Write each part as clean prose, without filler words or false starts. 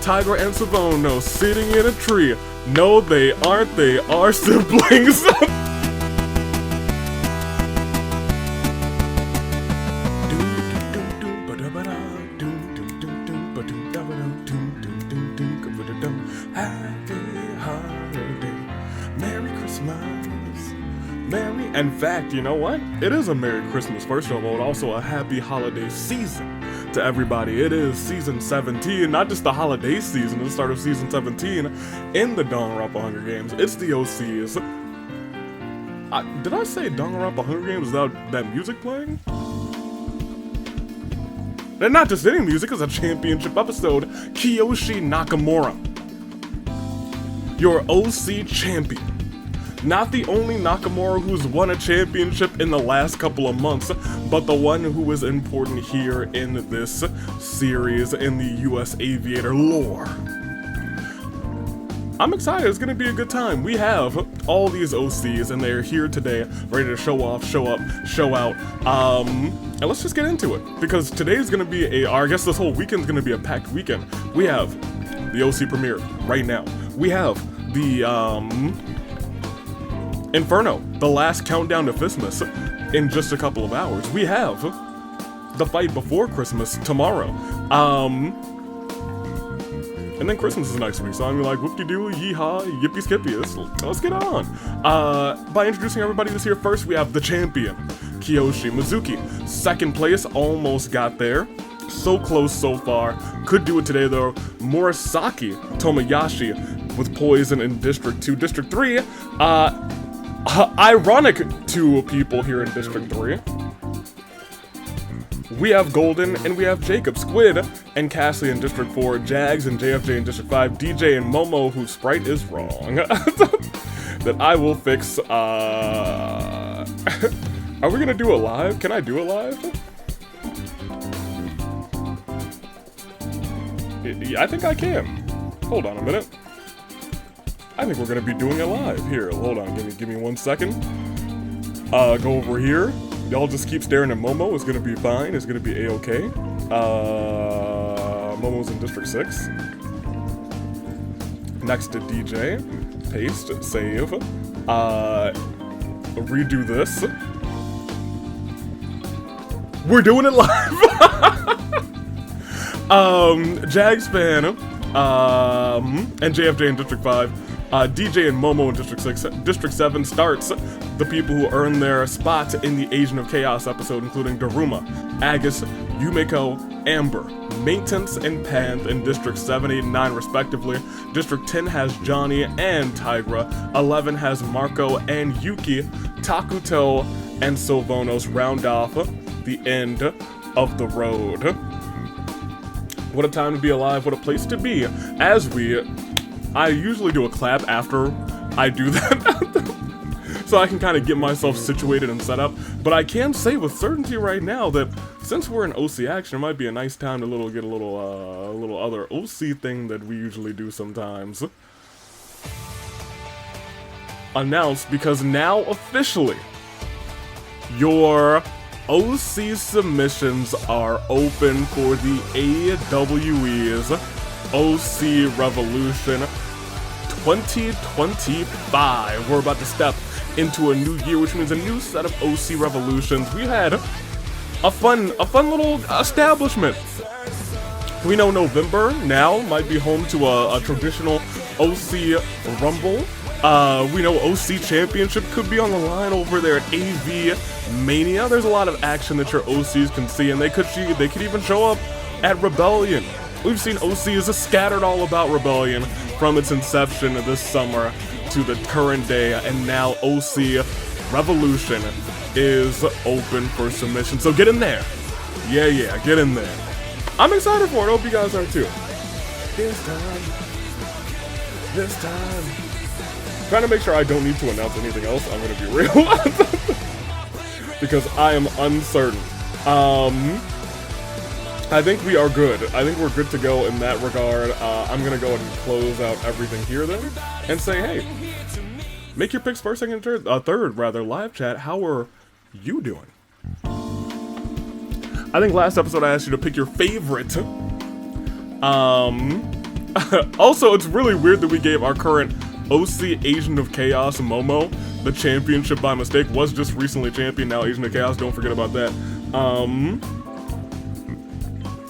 Tigra and Savono sitting in a tree. No, they aren't. They are siblings. In fact, you know what? It is a Merry Christmas, first of all, and also a Happy Holiday Season to everybody. It is Season 17, not just the holiday season, the start of Season 17 in the Danganronpa Hunger Games. It's the OCs. Did I say Danganronpa Hunger Games without that music playing? And not just any music, it's a championship episode. Kiyoshi Nakamura, your OC champion. Not the only Nakamura who's won a championship in the last couple of months, but the one who is important here in this series in the US Aviator lore. I'm excited, it's gonna be a good time. We have all these OCs and they're here today, ready to show off, show up, show out. And let's just get into it, because today's gonna be I guess this whole weekend's gonna be a packed weekend. We have the OC premiere right now. We have the, Inferno, the last countdown to Christmas in just a couple of hours. We have the fight before Christmas tomorrow. And then Christmas is next week, so I'm like, whoop-de-doo, yee-haw, yippee-skippy, let's get on. By introducing everybody this here, first we have the champion, Kiyoshi Mizuki. Second place, almost got there. So close so far. Could do it today though. Murasaki Tomoyashi with Poison in District 2. District 3, ironic two people here in District 3. We have Golden and we have Jacob, Squid and Cassie in District 4, Jags and JFJ in District 5, DJ and Momo, whose sprite is wrong. That I will fix. Are we gonna do it live? Can I do it live? Yeah, I think I can. Hold on a minute. I think we're gonna be doing it live. Here, hold on, give me 1 second. Go over here. Y'all just keep staring at Momo. It's gonna be fine. It's gonna be a-okay. Momo's in District 6. Next to DJ. Paste, save. Redo this. We're doing it live! Jags fan, and JFJ in District 5. DJ and Momo in District 6. District 7 starts the people who earn their spots in the Agent of Chaos episode, including Daruma, Agus, Yumiko, Amber, Maintenance, and Panth in District 7, 8, and 9 respectively. District 10 has Johnny and Tigra. 11 has Marco and Yuki. Takuto and Sylvanos round off the end of the road. What a time to be alive, what a place to be. I usually do a clap after I do that, so I can kind of get myself situated and set up, but I can say with certainty right now that since we're in OC action, it might be a nice time to get a little other OC thing that we usually do sometimes. Announced, because now officially, your OC submissions are open for the AWE's OC Revolution 2025. We're about to step into a new year, which means a new set of OC Revolutions. We had a fun little establishment. We know November now might be home to a traditional OC Rumble. We know OC Championship could be on the line over there at AV Mania. There's a lot of action that your OCs can see, and they could even show up at Rebellion. We've seen OCs scattered all about Rebellion from its inception this summer to the current day, and now OC Revolution is open for submission. So get in there. Yeah, get in there. I'm excited for it. I hope you guys are too. This time. Trying to make sure I don't need to announce anything else. I'm gonna be real. Because I am uncertain. I think we are good. I think we're good to go in that regard. I'm gonna go ahead and close out everything here then, and say, hey, make your picks first, second, third, live chat. How are you doing? I think last episode I asked you to pick your favorite Also, it's really weird that we gave our current OC Agent of Chaos, Momo, the championship by mistake. Was just recently champion, now Agent of Chaos, don't forget about that.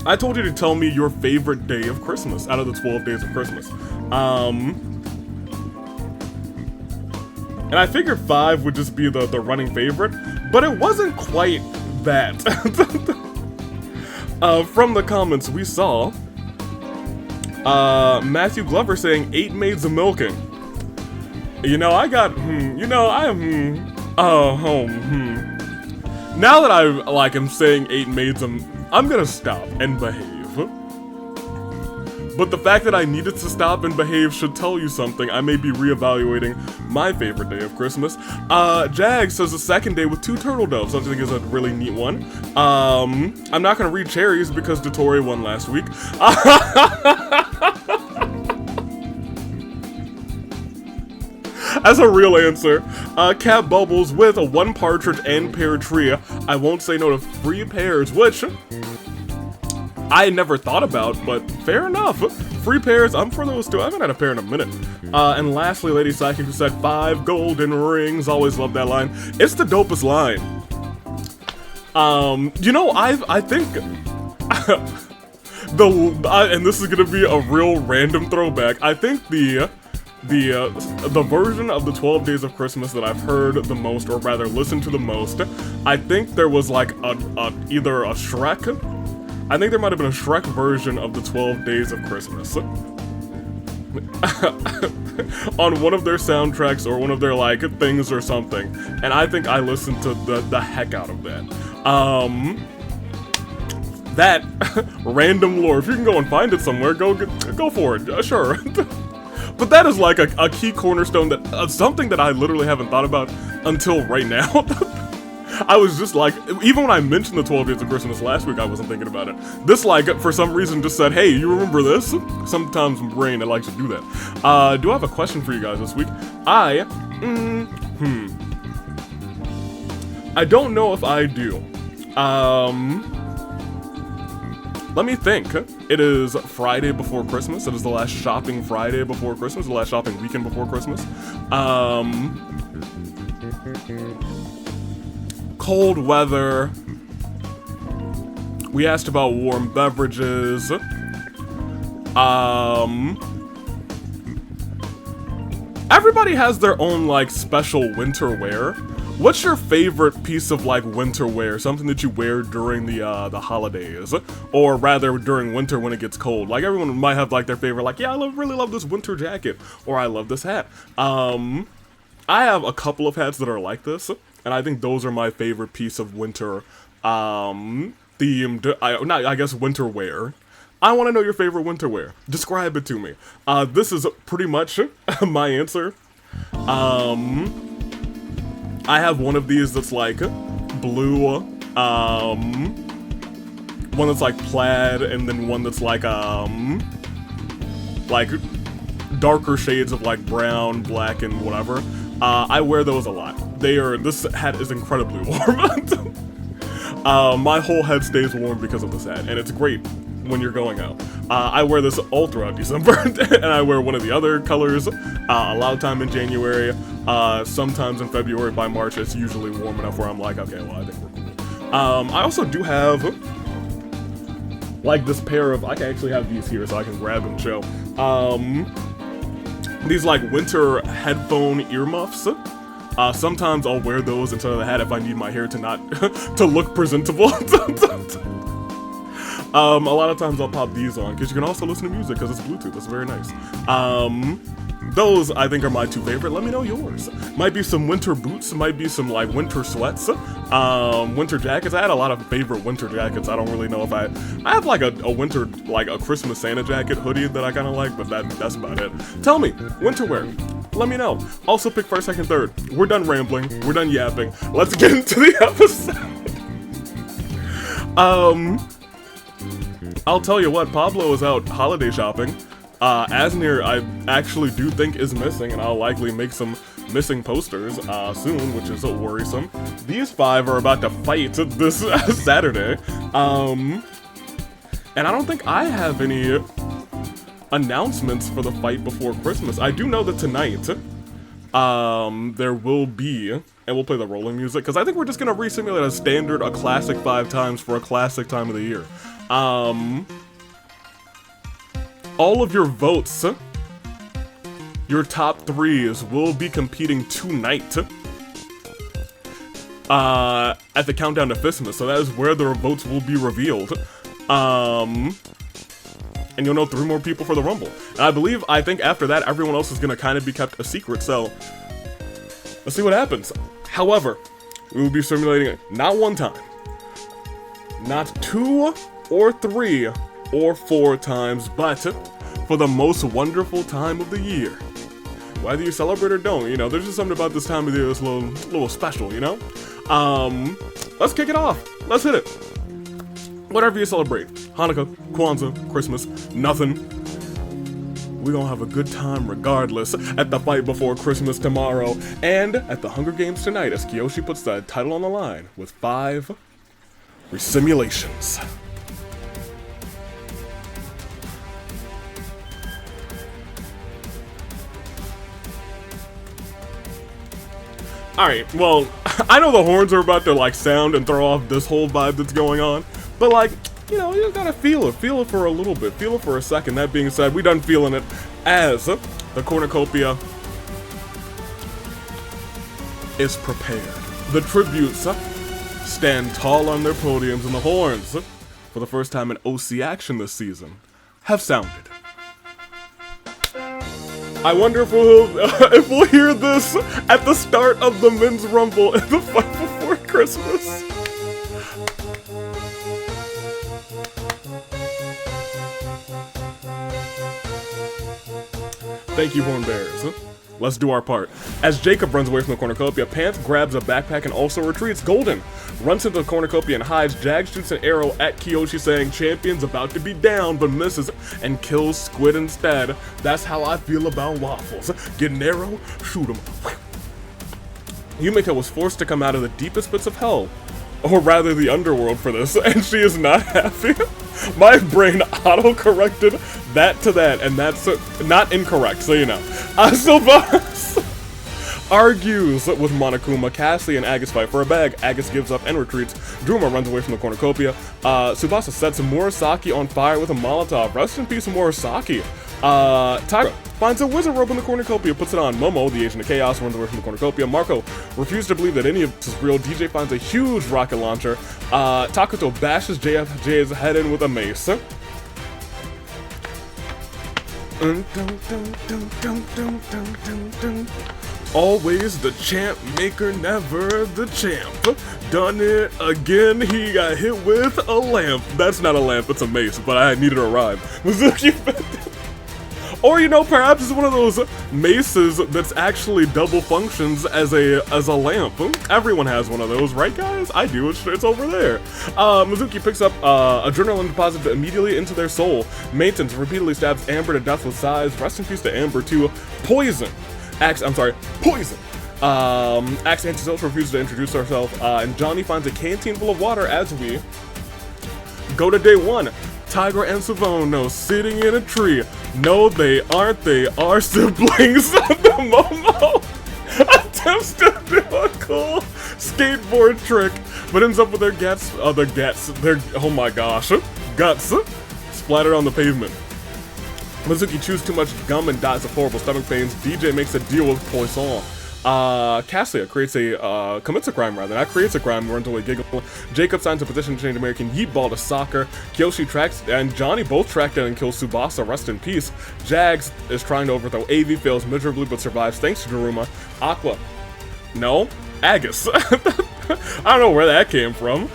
I told you to tell me your favorite day of Christmas out of the 12 days of Christmas. And I figured 5 would just be the running favorite, but it wasn't quite that. From the comments we saw, Matthew Glover saying 8 maids of milking. You know, I got, Now that I am saying 8 maids of, I'm gonna stop and behave. But the fact that I needed to stop and behave should tell you something. I may be reevaluating my favorite day of Christmas. Jag says the second day with 2 turtle doves, which I think is a really neat one. I'm not gonna read cherries because Dottore won last week. As a real answer, Cat Bubbles with 1 partridge and pear tree. I won't say no to free pears, which I never thought about, but fair enough. Free pears, I'm for those too. I haven't had a pear in a minute. And lastly, Lady Psychic, who said 5 golden rings. Always love that line. It's the dopest line. You know, I think and this is gonna be a real random throwback. I think the version of the 12 Days of Christmas that I've heard the most, or rather listened to the most, I think there was like either a Shrek. I think there might have been a Shrek version of the 12 Days of Christmas. On one of their soundtracks or one of their like things or something. And I think I listened to the heck out of that. That random lore, if you can go and find it somewhere, go for it, sure. But that is like a key cornerstone that something that I literally haven't thought about until right now. I was just like, even when I mentioned the 12 Days of Christmas last week, I wasn't thinking about it. This, like, for some reason just said, hey, you remember this? Sometimes my brain, it likes to do that. Do I have a question for you guys this week? I don't know if I do. Let me think. It is Friday before Christmas. It is the last shopping Friday before Christmas, the last shopping weekend before Christmas. Cold weather. We asked about warm beverages. Everybody has their own, like, special winter wear. What's your favorite piece of, like, winter wear? Something that you wear during the holidays? Or rather, during winter when it gets cold? Like, everyone might have, like, their favorite, like, yeah, I really love this winter jacket. Or I love this hat. I have a couple of hats that are like this. And I think those are my favorite piece of winter, themed, I guess winter wear. I want to know your favorite winter wear. Describe it to me. This is pretty much my answer. I have one of these that's like blue, one that's like plaid, and then one that's like darker shades of like brown, black, and whatever. I wear those a lot. This hat is incredibly warm. My whole head stays warm because of this hat, and it's great when you're going out. I wear this all throughout December, and I wear one of the other colors a lot of time in January, sometimes in February. By March, it's usually warm enough where I'm like, okay, well, I think we're cool. I also do have, like, this pair of, I can actually have these here so I can grab and show. These, like, winter headphone earmuffs. Sometimes I'll wear those instead of the hat if I need my hair to not, to look presentable. A lot of times I'll pop these on, because you can also listen to music, because it's Bluetooth. That's very nice. Those, I think, are my 2 favorite. Let me know yours. Might be some winter boots, might be some, like, winter sweats, winter jackets. I had a lot of favorite winter jackets. I don't really know if I have, like, a winter, like, a Christmas Santa jacket hoodie that I kind of like, but that's about it. Tell me, winter wear. Let me know. Also pick first, second, third. We're done rambling. We're done yapping. Let's get into the episode. I'll tell you what, Pablo is out holiday shopping. Asnir, I actually do think is missing, and I'll likely make some missing posters soon, which is worrisome. These 5 are about to fight this Saturday. And I don't think I have any announcements for the fight before Christmas. I do know that tonight, there will be, and we'll play the rolling music, because I think we're just going to re-simulate a classic 5 times for a classic time of the year. All of your votes, your top 3s, will be competing tonight at the Countdown to Fistmas, so that is where the votes will be revealed. And you'll know 3 more people for the Rumble. And I think after that, everyone else is gonna kind of be kept a secret, so let's see what happens. However, we will be simulating it not 1 time, not 2 or 3 or 4 times, but for the most wonderful time of the year. Whether you celebrate or don't, you know, there's just something about this time of the year that's a little special, you know? Let's kick it off. Let's hit it. Whatever you celebrate, Hanukkah, Kwanzaa, Christmas, nothing. We're gonna have a good time regardless at the fight before Christmas tomorrow and at the Hunger Games tonight as Kyoshi puts the title on the line with 5 resimulations. Alright, well, I know the horns are about to like sound and throw off this whole vibe that's going on, but like, you know, you gotta feel it for a little bit, feel it for a second. That being said, we done feeling it as the cornucopia is prepared. The tributes stand tall on their podiums, and the horns, for the first time in OC action this season, have sounded. I wonder if we'll hear this at the start of the Men's Rumble in the fight before Christmas. Thank you, Horn Bearers. Let's do our part. As Jacob runs away from the cornucopia, Pant grabs a backpack and also retreats. Golden runs into the cornucopia and hides. Jag shoots an arrow at Kyoshi saying champion's about to be down, but misses and kills Squid instead. That's how I feel about waffles. Get an arrow, shoot him. Yumiko was forced to come out of the deepest pits of hell, or rather the underworld for this, and she is not happy. My brain auto-corrected that to that, and that's not incorrect, so you know. Sylvanas argues with Monokuma. Cassie and Agus fight for a bag. Agus gives up and retreats. Druma runs away from the cornucopia. Tsubasa sets Murasaki on fire with a Molotov. Rest in peace, Murasaki. Tyra finds a wizard robe in the cornucopia, puts it on. Momo, the agent of chaos, runs away from the cornucopia. Marco refuses to believe that any of this is real. DJ finds a huge rocket launcher. Takuto bashes JFJ's head in with a mace. Always the champ maker, never the champ. Done it again, he got hit with a lamp. That's not a lamp, it's a mace, but I needed a rhyme. Mizuki or, you know, perhaps it's one of those maces that's actually double functions as a lamp. Everyone has one of those, right guys? I do, it's over there. Mizuki picks up adrenaline deposit immediately into their soul. Maintenance repeatedly stabs Amber to death with sighs. Rest in peace to Amber too. Poison. Poison. Axe Antisocial refuses to introduce herself, and Johnny finds a canteen full of water as we go to day 1. Tiger and Savono sitting in a tree. No, they aren't. They are siblings. The Momo attempts to do a cool skateboard trick, but ends up with their oh my gosh, guts splattered on the pavement. Mizuki chews too much gum and dies of horrible stomach pains. DJ makes a deal with Poisson. Cassia commits a crime rather, not creates a crime, runs away giggling. Jacob signs a petition to change American Yeet Ball to soccer. Kyoshi tracks, and Johnny both track down and kill Tsubasa, rest in peace. Jags is trying to overthrow AV, fails miserably but survives thanks to Daruma. Aqua, no, Agus. I don't know where that came from.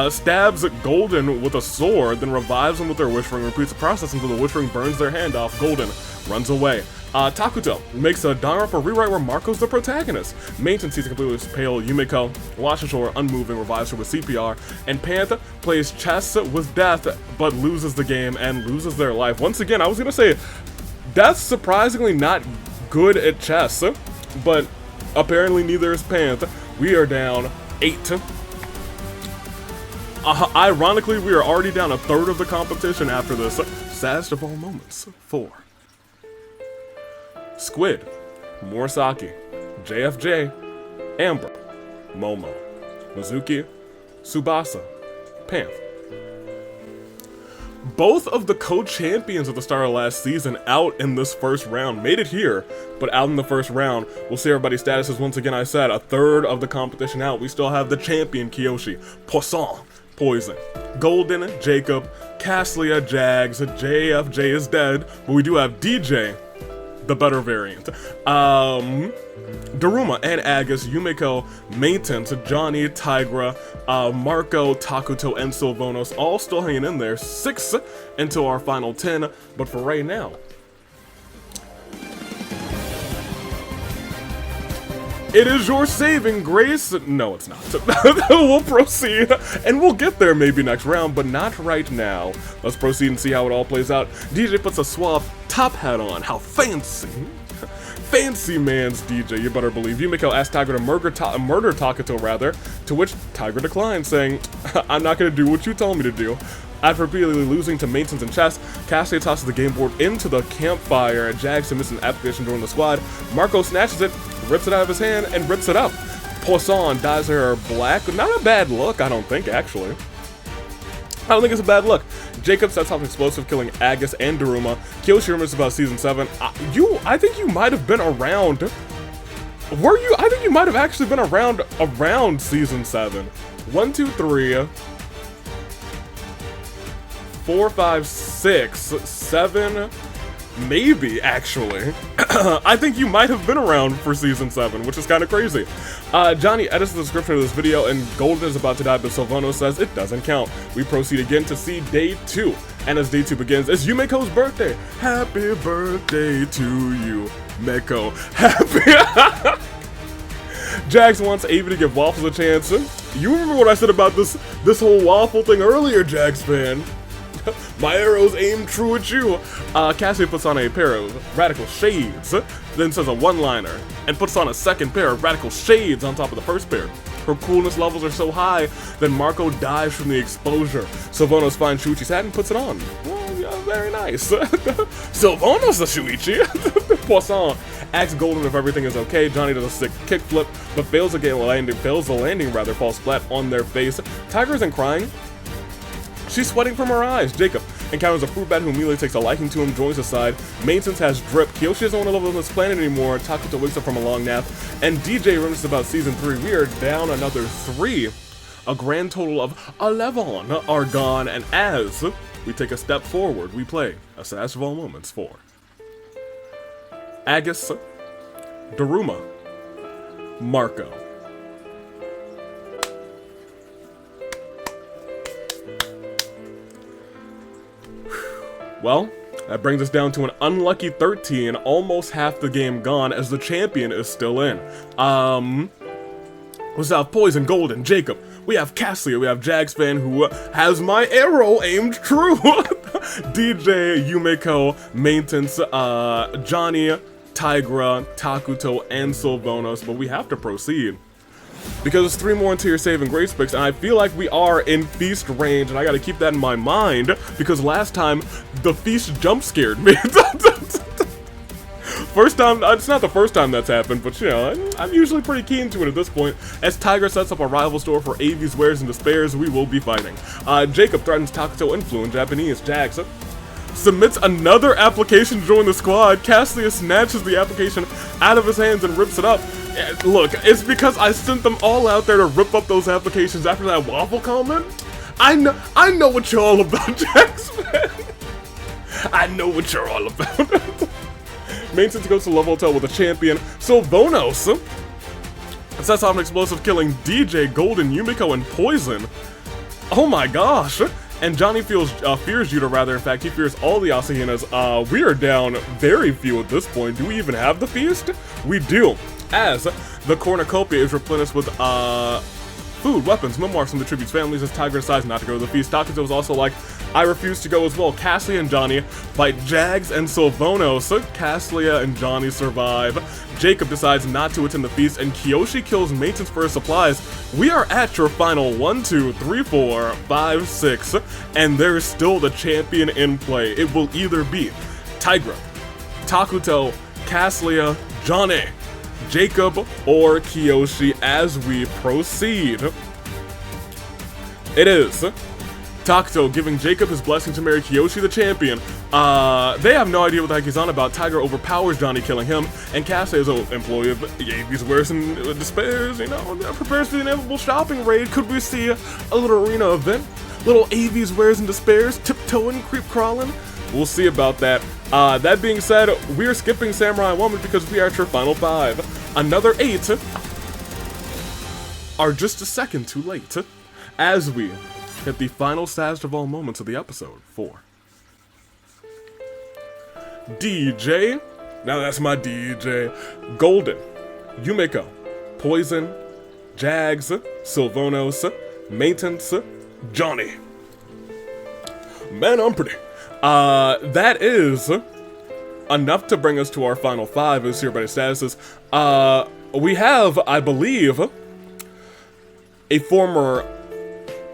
Stabs Golden with a sword, then revives him with their wish ring, repeats the process until the wish ring burns their hand off. Golden runs away. Takuto makes a Danganronpa rewrite where Marco's the protagonist. Maintenance sees a completely pale Yumiko, watches her unmoving, revives her with CPR, and Panther plays chess with Death, but loses the game and loses their life. Once again, I was gonna say, Death's surprisingly not good at chess, but apparently neither is Panther. We are down 8. Ironically, we are already down a third of the competition after this. saddest of all moments, 4. Squid, Murasaki, JFJ, Amber, Momo, Mizuki, Tsubasa, Panth. Both of the co-champions at the start of last season out in this first round. Made it here, but out in the first round. We'll see everybody's statuses. Once again, I said a third of the competition out. We still have the champion, Kiyoshi, Poisson, Poison, Golden, Jacob, Caslia, Jags, JFJ is dead, but we do have DJ, the better variant. Daruma and Agus, Yumeko, Maintenance, Johnny, Tigra, Marco, Takuto, and Sylvanos all still hanging in there. 6 into our final 10, but for right now, it is your saving grace. No, it's not. We'll proceed, and we'll get there maybe next round, but not right now. Let's proceed and see how it all plays out. DJ puts a suave top hat on. How fancy. Fancy man's DJ, you better believe. Yumeko asked Tiger to murder Takuto, rather, to which Tiger declined, saying, I'm not gonna do what you tell me to do. After repeatedly losing to Maintenance and Chess, Cassie tosses the game board into the campfire. Jags submits an application during the squad. Marco snatches it, rips it out of his hand, and rips it up. Poisson dyes her black. Not a bad look, I don't think, actually. I don't think it's a bad look. Jacob sets off explosive, killing Agus and Daruma. Kiyoshi rumors about Season 7. I think you might have been around. Were you? I think you might have actually been around Season 7. 1, 2, 3, 4, 5, 6, 7, maybe, actually. I think you might have been around for Season 7, which is kind of crazy. Johnny edits the description of this video, and Golden is about to die, but Sylvano says it doesn't count. We proceed again to see Day 2. And as Day 2 begins, it's Yumeko's birthday. Happy birthday to you, Meko. Happy... Jax wants Avi to give Waffles a chance. You remember what I said about this whole Waffle thing earlier, Jax fan. My arrows aim true at you. Cassie puts on a pair of radical shades, then says a one-liner, and puts on a second pair of radical shades on top of the first pair. Her coolness levels are so high that Marco dies from the exposure. Sylvanos finds Shuichi's hat and puts it on. Well, yeah, very nice. Sylvanos the Shuichi. Poisson asks Golden if everything is okay. Johnny does a sick kickflip, but fails the landing, falls flat on their face. Tiger isn't crying. She's sweating from her eyes. Jacob encounters a fruit bat who immediately takes a liking to him, joins his side. Maintenance has drip. Kiyoshi doesn't want to live on this planet anymore. Takuto wakes up from a long nap. And DJ reminisces about Season 3. We are down another 3. A grand total of 11 are gone. And as we take a step forward, we play a saddest of all moments for Agus, Daruma, Marco. Well, that brings us down to an unlucky 13, almost half the game gone, as the champion is still in. We have Poison, Golden, Jacob. We have Cassia, we have Jags fan, who has my arrow aimed true. DJ, Yumeko, Maintenance, Johnny, Tigra, Takuto, and Sylvanos, but we have to proceed. Because there's 3 more into your saving grace picks, and I feel like we are in feast range, and I gotta keep that in my mind, because last time, the feast jump scared me. First time, it's not the first time that's happened, but you know, I'm usually pretty keen to it at this point. As Tiger sets up a rival store for AV's wares and despairs, we will be fighting. Jacob threatens Takuto in fluent Japanese. Jax submits another application to join the squad. Cassia snatches the application out of his hands and rips it up. Look, it's because I sent them all out there to rip up those applications after that Waffle comment. I know what you're all about, Jax, man. I know what you're all about. Maintenance goes to Love Hotel with a champion. Sylvanos sets off an explosive, killing DJ, Golden, Yumeko, and Poison. Oh my gosh. And Johnny fears Judah, rather. In fact, he fears all the Asahinas. We are down very few at this point. Do we even have the feast? We do. As the cornucopia is replenished with food, weapons, memoirs from the tribute's families as Tiger decides not to go to the feast. Takuto is also like, I refuse to go as well. Cassia and Johnny fight Jags and Sylvanos. Cassia and Johnny survive. Jacob decides not to attend the feast, and Kiyoshi kills maintenance for his supplies. We are at your final 1, 2, 3, 4, 5, 6, and there's still the champion in play. It will either be Tigra, Takuto, Cassia, Johnny, Jacob, or Kiyoshi as we proceed. It is Takuto giving Jacob his blessing to marry Kiyoshi the champion. They have no idea what the heck he's on about. Tiger overpowers Johnny, killing him, and Cassie is an employee of Yavi's Wares and Despairs, you know, prepares for the inevitable shopping raid. Could we see a little arena event? Little Avi's Wares and Despairs, tiptoeing, creep crawling? We'll see about that. That being said, we're skipping Samurai Woman because we are at your final 5. Another 8 are just a second too late as we hit the final saddest of all moments of the episode 4. DJ, now that's my DJ, Golden, Yumiko, Poison, Jags, Sylvanos, Maintenance, Johnny. Man, I'm pretty. That is enough to bring us to our final 5 as here by the statuses. We have, I believe, a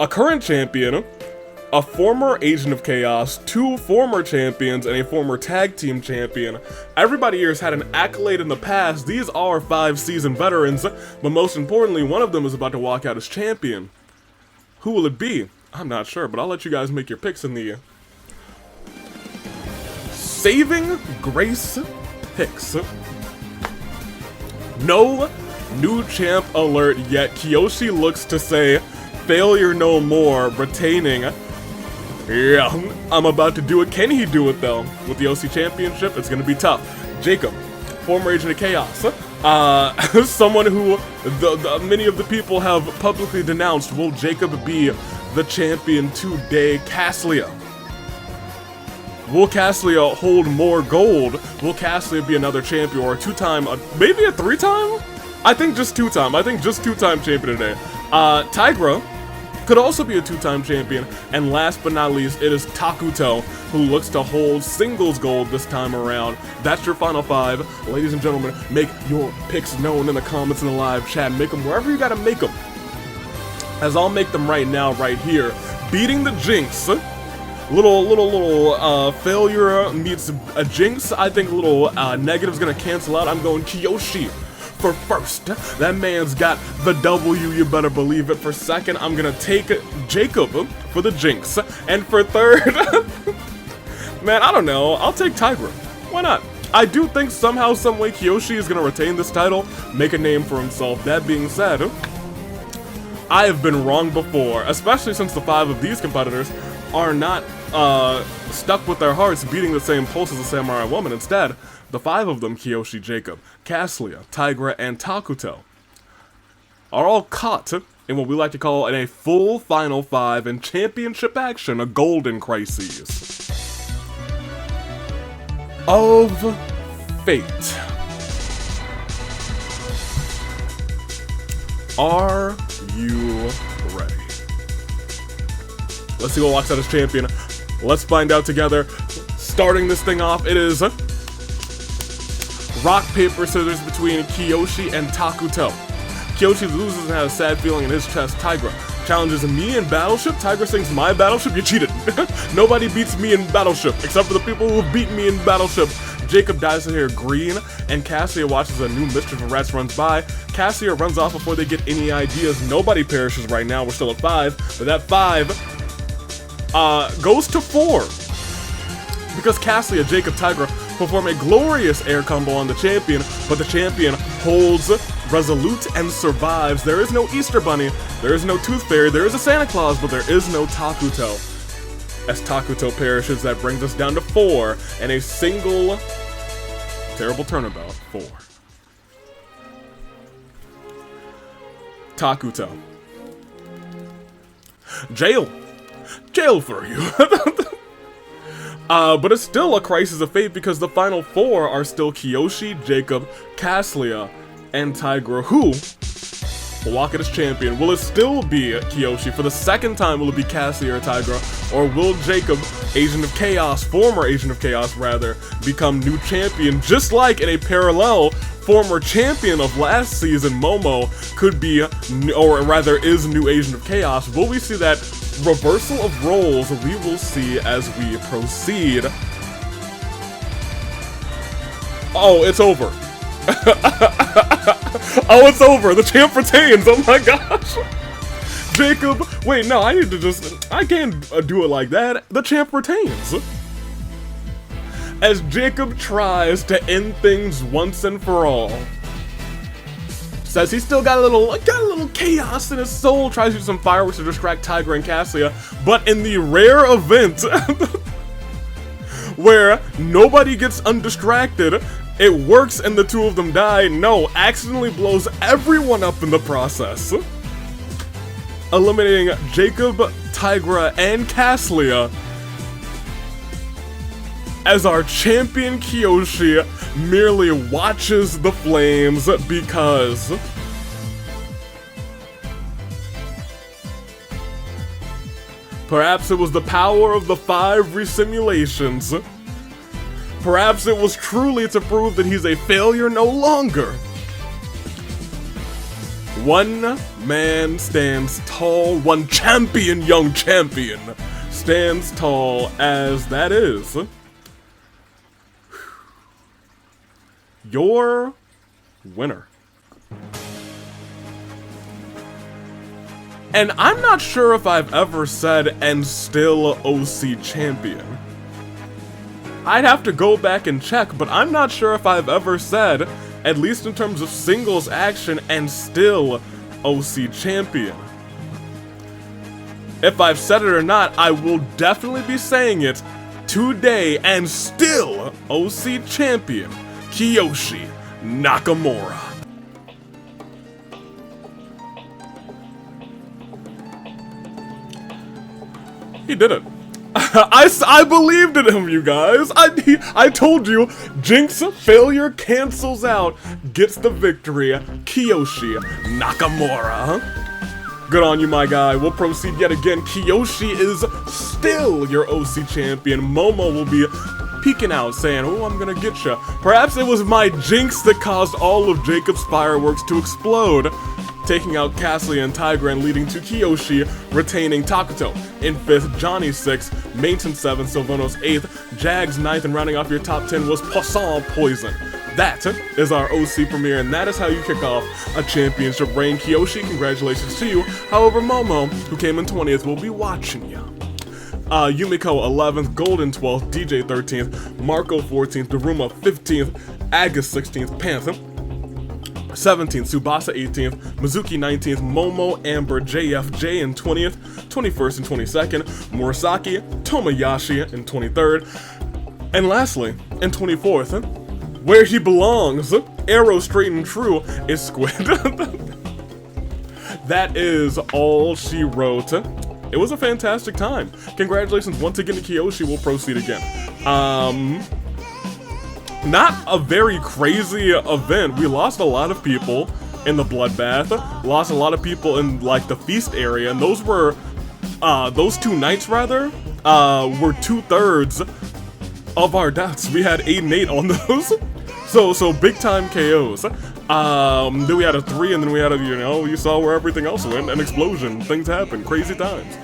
current champion, a former Agent of Chaos, 2 former champions, and a former tag team champion. Everybody here has had an accolade in the past. These are 5-season veterans, but most importantly, one of them is about to walk out as champion. Who will it be? I'm not sure, but I'll let you guys make your picks in the Saving Grace picks. No new champ alert yet. Kiyoshi looks to say, failure no more, retaining. Yeah, I'm about to do it. Can he do it though? With the OC Championship, it's gonna be tough. Jacob, former Agent of Chaos. Someone who many of the people have publicly denounced. Will Jacob be the champion today? Cassia. Will Cassia hold more gold? Will Cassia be another champion or a 2-time, maybe a 3-time? I think just 2-time. I think just 2-time champion today. Tigra could also be a 2-time champion. And last but not least, it is Takuto, who looks to hold singles gold this time around. That's your final 5. Ladies and gentlemen, make your picks known in the comments in the live chat. Make them wherever you gotta make them. As I'll make them right now, right here. Beating the Jinx. Little failure meets a jinx. I think a little negative's gonna cancel out. I'm going Kiyoshi for first. That man's got the W, you better believe it. For second, I'm gonna take Jacob for the jinx. And for third, man, I don't know. I'll take Tigra. Why not? I do think somehow, someway, Kiyoshi is gonna retain this title, make a name for himself. That being said, I have been wrong before, especially since the 5 of these competitors are not stuck with their hearts beating the same pulse as the Samurai Woman. Instead, the 5 of them, Kiyoshi, Jacob, Cassia, Tigra, and Takuto, are all caught in what we like to call a full final 5 in championship action, a golden crisis of fate. Are you ready? Let's see what walks out as champion. Let's find out together. Starting this thing off, it is rock, paper, scissors between Kiyoshi and Takuto. Kiyoshi loses and has a sad feeling in his chest. Tigra challenges me in Battleship. Tigra sings my Battleship. You cheated. Nobody beats me in Battleship, except for the people who beat me in Battleship. Jacob dyes his hair green, and Cassia watches a new Mischief of Rats runs by. Cassia runs off before they get any ideas. Nobody perishes right now. We're still at 5, but that 5 goes to 4. Because Cassia, Jacob, Tigra perform a glorious air combo on the champion, but the champion holds resolute and survives. There is no Easter Bunny, there is no Tooth Fairy, there is a Santa Claus, but there is no Takuto. As Takuto perishes, that brings us down to 4, and a single terrible turnabout. 4. Takuto. Jail for you. But it's still a crisis of fate because the final 4 are still Kiyoshi, Jacob, Cassia, and Tigra, who walk out as champion. Will it still be Kiyoshi? For the second time, will it be Cassie or Tigra? Or will Jacob, Agent of Chaos, former Agent of Chaos rather, become new champion? Just like in a parallel, former champion of last season, Momo, could be, or rather is new Agent of Chaos. Will we see that reversal of roles? We will see as we proceed. Oh, it's over. Oh, it's over. The champ retains. Oh my gosh. Jacob. Wait, no, I need to just. I can't do it like that. The champ retains. As Jacob tries to end things once and for all. Says he's still got a little chaos in his soul. Tries to use some fireworks to distract Tigra and Cassia. But in the rare event where nobody gets undistracted, it works and the two of them die. No, accidentally blows everyone up in the process, eliminating Jacob, Tigra, and Cassia, as our champion Kiyoshi merely watches the flames because perhaps it was the power of the 5 resimulations. Perhaps it was truly to prove that he's a failure no longer. One man stands tall, one champion, young champion, stands tall as that is your winner. And I'm not sure if I've ever said, and still OC champion. I'd have to go back and check, but I'm not sure if I've ever said, at least in terms of singles action, and still OC champion. If I've said it or not, I will definitely be saying it today, and still OC champion, Kiyoshi Nakamura. He did it. I believed in him, you guys. I told you, Jinx failure cancels out, gets the victory. Kiyoshi Nakamura. Good on you, my guy. We'll proceed yet again. Kiyoshi is still your OC champion. Momo will be peeking out, saying, "Oh, I'm gonna get ya." Perhaps it was my Jinx that caused all of Jacob's fireworks to explode, taking out Cassia and Tigra and leading to Kiyoshi retaining Takuto in 5th, Johnny 6th, Mainton 7th, Sylvanos 8th, Jags 9th, and rounding off your top 10 was Poisson Poison. That is our OC premiere, and that is how you kick off a championship reign. Kiyoshi, congratulations to you. However, Momo, who came in 20th, will be watching you. Yumiko 11th, Golden 12th, DJ 13th, Marco 14th, Daruma 15th, Agus 16th, Panther 17th, Tsubasa 18th, Mizuki 19th, Momo, Amber, JFJ in 20th, 21st and 22nd, Murasaki, Tomoyashi in 23rd, and lastly, in 24th, where he belongs, arrow straight and true, is Squid. That is all she wrote. It was a fantastic time. Congratulations once again to Kiyoshi. We'll proceed again. Not a very crazy event. We lost a lot of people in the bloodbath, lost a lot of people in like the feast area, and those were those 2 nights rather were 2/3 of our deaths. We had 8 and 8 on those. So big time KOs. Then we had a 3, and then we had a, you saw where everything else went, an explosion, things happen, crazy times.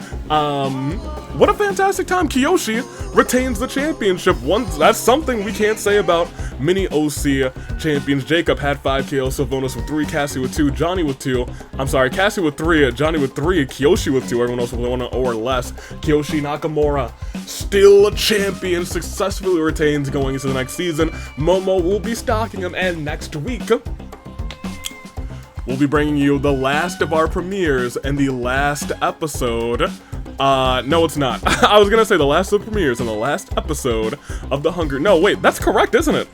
What a fantastic time. Kiyoshi retains the championship. That's something we can't say about many OC champions. Jacob had 5 KOs, Sylvanos with 3, Cassie with 2, Johnny with 2. I'm sorry, Cassie with 3, Johnny with 3, Kiyoshi with 2, everyone else with 1 or less. Kiyoshi Nakamura, still a champion, successfully retains going into the next season. Momo will be stalking him, and next week, we'll be bringing you the last of our premieres and the last episode. No, it's not. I was gonna say the last of the premieres and the last episode of the Hunger. No, wait, that's correct, isn't it?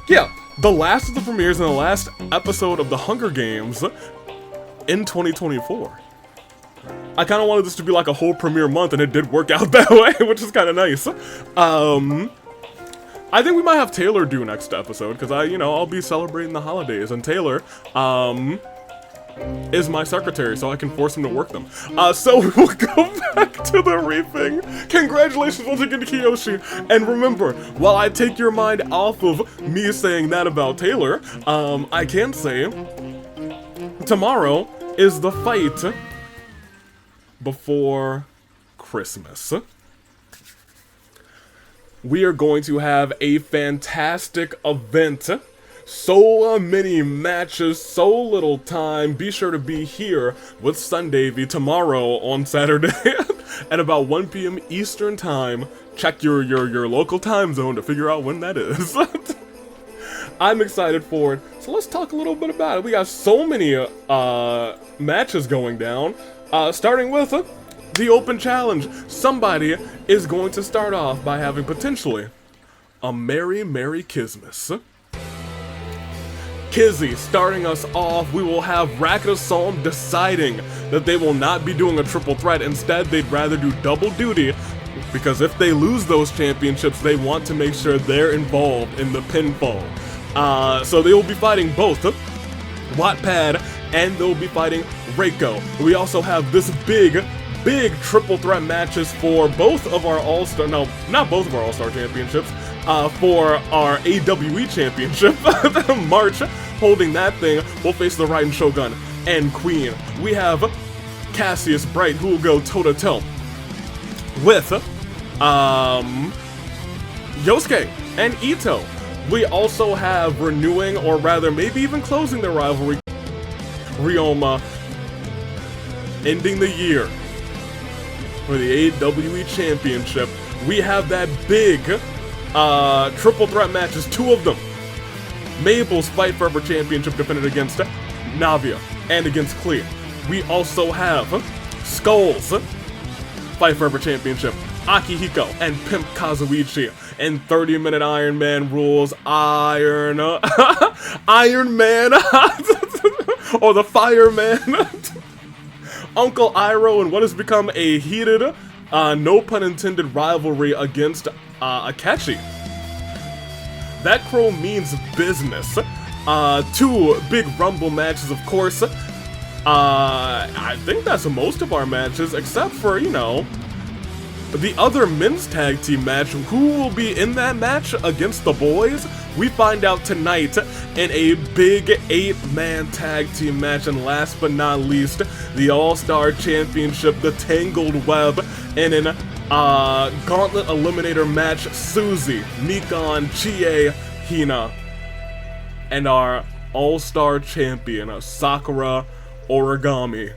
Yeah, the last of the premieres and the last episode of the Hunger Games in 2024. I kind of wanted this to be like a whole premiere month, and it did work out that way, which is kind of nice. I think we might have Taylor do next episode, because I'll be celebrating the holidays, and Taylor, is my secretary, so I can force him to work them. So we will go back to the reefing. Congratulations once again to Kiyoshi. And remember, while I take your mind off of me saying that about Taylor, I can say tomorrow is the fight before Christmas. We are going to have a fantastic event. So many matches, so little time. Be sure to be here with Sundavy tomorrow on Saturday at about 1 p.m. Eastern Time. Check your local time zone to figure out when that is. I'm excited for it. So let's talk a little bit about it. We got so many matches going down. Starting with the Open Challenge. Somebody is going to start off by having potentially a Merry Kismas. Kizzy starting us off. We will have Racket Assault deciding that they will not be doing a triple threat. Instead, they'd rather do double duty, because if they lose those championships, they want to make sure they're involved in the pinfall. So they will be fighting both Wattpad and they'll be fighting Reiko. We also have this big triple threat matches for both of our All-Star, no, not both of our All-Star championships, for our AWE championship. March, holding that thing, will face the Raiden Shogun and Queen. We have Cassius Bright, who will go toe-to-toe with Yosuke and Ito. We also have renewing, or rather maybe even closing their rivalry, Ryoma, ending the year for the AWE Championship. We have that big triple threat matches, two of them. Mabel's Fight Forever Championship defended against Navia and against Clea. We also have Skull's Fight Forever Championship, Akihiko and Pimp Kazuichi. And 30-minute Iron Man rules, Iron Man, or the Fireman, Uncle Iroh, and what has become a heated, no pun intended, rivalry against Akechi. That crow means business. Two big Rumble matches, of course. I think that's most of our matches, except for, you know, the other men's tag team match. Who will be in that match against the boys? We find out tonight in a big 8-man tag team match. And last but not least, the All-Star Championship, the Tangled Web, in an Gauntlet Eliminator match. Suzy, Nikon, Chie, Hina, and our All-Star Champion, Sakura Ogami.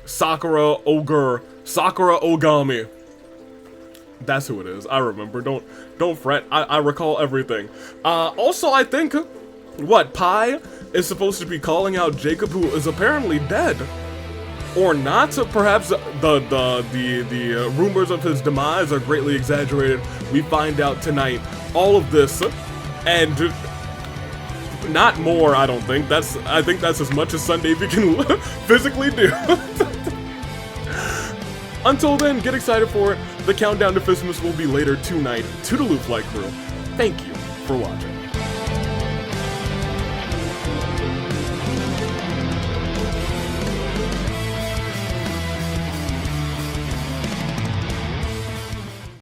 Sakura Ogami. That's who it is. I remember. Don't fret. I recall everything. Also, I think Pi is supposed to be calling out Jacob, who is apparently dead, or not. Perhaps the rumors of his demise are greatly exaggerated. We find out tonight. All of this and not more. I don't think. I think that's as much as Sundavy can physically do. Until then, get excited for it. The countdown to Christmas will be later tonight. Toodaloo, Flight Crew. Thank you for watching.